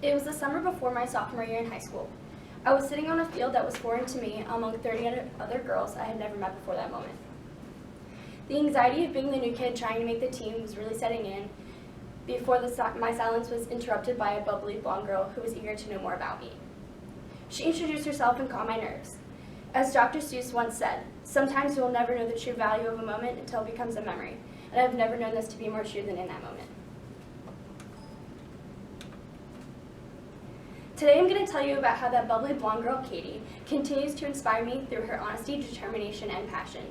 It was the summer before my sophomore year in high school. I was sitting on a field that was foreign to me among 30 other girls I had never met before that moment. The anxiety of being the new kid trying to make the team was really setting in before my silence was interrupted by a bubbly blonde girl who was eager to know more about me. She introduced herself and calmed my nerves. As Dr. Seuss once said, sometimes you will never know the true value of a moment until it becomes a memory, and I've never known this to be more true than in that moment. Today I'm going to tell you about how that bubbly blonde girl, Katie, continues to inspire me through her honesty, determination, and passion.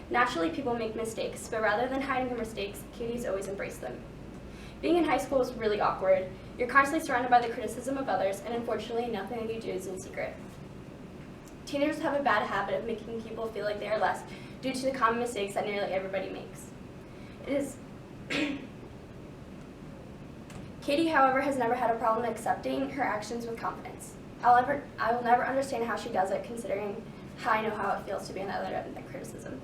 Naturally, people make mistakes, but rather than hiding her mistakes, Katie's always embraced them. Being in high school is really awkward. You're constantly surrounded by the criticism of others, and unfortunately, nothing that you do is in secret. Teenagers have a bad habit of making people feel like they are less due to the common mistakes that nearly everybody makes. Katie, however, has never had a problem accepting her actions with confidence. I will never understand how she does it, considering how I know how it feels to be on the other end of the criticism.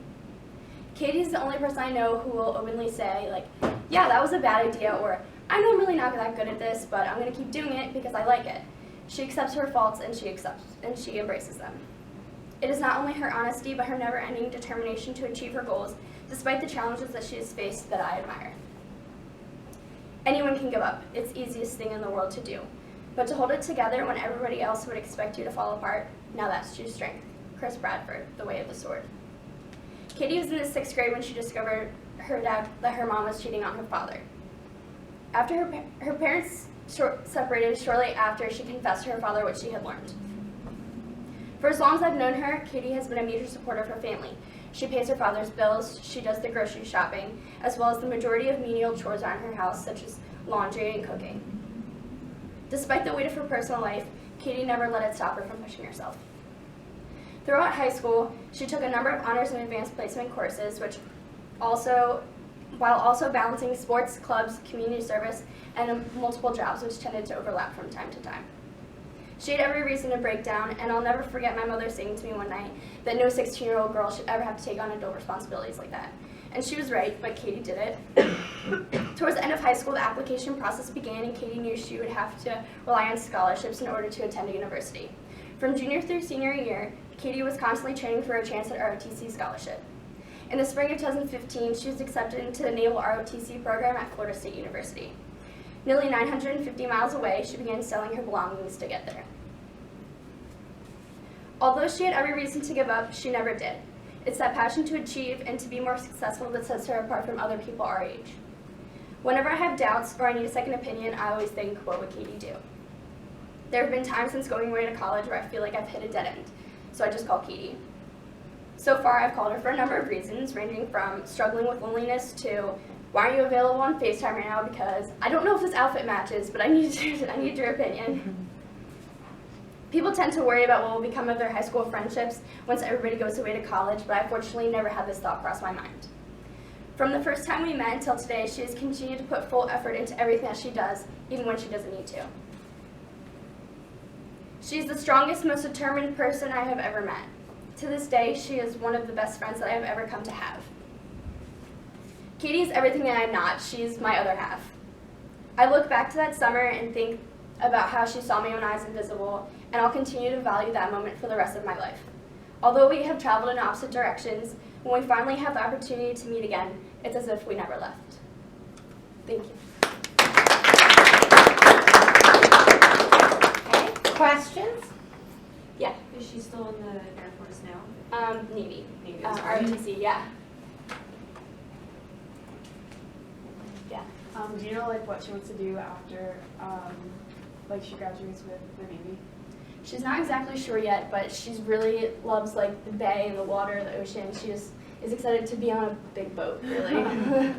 Katie's the only person I know who will openly say, like, yeah, that was a bad idea, or I know I'm really not that good at this, but I'm going to keep doing it because I like it. She accepts her faults and she embraces them. It is not only her honesty, but her never-ending determination to achieve her goals, despite the challenges that she has faced, that I admire. Anyone can give up. It's the easiest thing in the world to do. But to hold it together when everybody else would expect you to fall apart, now that's true strength. Chris Bradford, The Way of the Sword. Katie was in the 6th grade when she discovered that her mom was cheating on her father. After her parents separated shortly after, she confessed to her father what she had learned. For as long as I've known her, Katie has been a major supporter of her family. She pays her father's bills, she does the grocery shopping, as well as the majority of menial chores around her house, such as laundry and cooking. Despite the weight of her personal life, Katie never let it stop her from pushing herself. Throughout high school, she took a number of honors and advanced placement courses, while also balancing sports, clubs, community service, and multiple jobs, which tended to overlap from time to time. She had every reason to break down, and I'll never forget my mother saying to me one night that no 16-year-old girl should ever have to take on adult responsibilities like that. And she was right, but Katie did it. Towards the end of high school, the application process began, and Katie knew she would have to rely on scholarships in order to attend a university. From junior through senior year, Katie was constantly training for a chance at ROTC scholarship. In the spring of 2015, she was accepted into the Naval ROTC program at Florida State University. Nearly 950 miles away, she began selling her belongings to get there. Although she had every reason to give up, she never did. It's that passion to achieve and to be more successful that sets her apart from other people our age. Whenever I have doubts or I need a second opinion, I always think, what would Katie do? There have been times since going away to college where I feel like I've hit a dead end, so I just call Katie. So far, I've called her for a number of reasons, ranging from struggling with loneliness to, why are you available on FaceTime right now, because I don't know if this outfit matches, but I need your opinion. People tend to worry about what will become of their high school friendships once everybody goes away to college, but I fortunately never had this thought cross my mind. From the first time we met until today, she has continued to put full effort into everything that she does, even when she doesn't need to. She's the strongest, most determined person I have ever met. To this day, she is one of the best friends that I have ever come to have. Katie is everything that I'm not. She's my other half. I look back to that summer and think about how she saw me when I was invisible, and I'll continue to value that moment for the rest of my life. Although we have traveled in opposite directions, when we finally have the opportunity to meet again, it's as if we never left. Thank you. Okay, questions? Yeah. Is she still in the Air Force now? Navy. Sorry. ROTC, yeah. Yeah. Do you know what she wants to do after she graduates with the Navy? She's not exactly sure yet, but she really loves the bay, the water, the ocean. She just is excited to be on a big boat, really.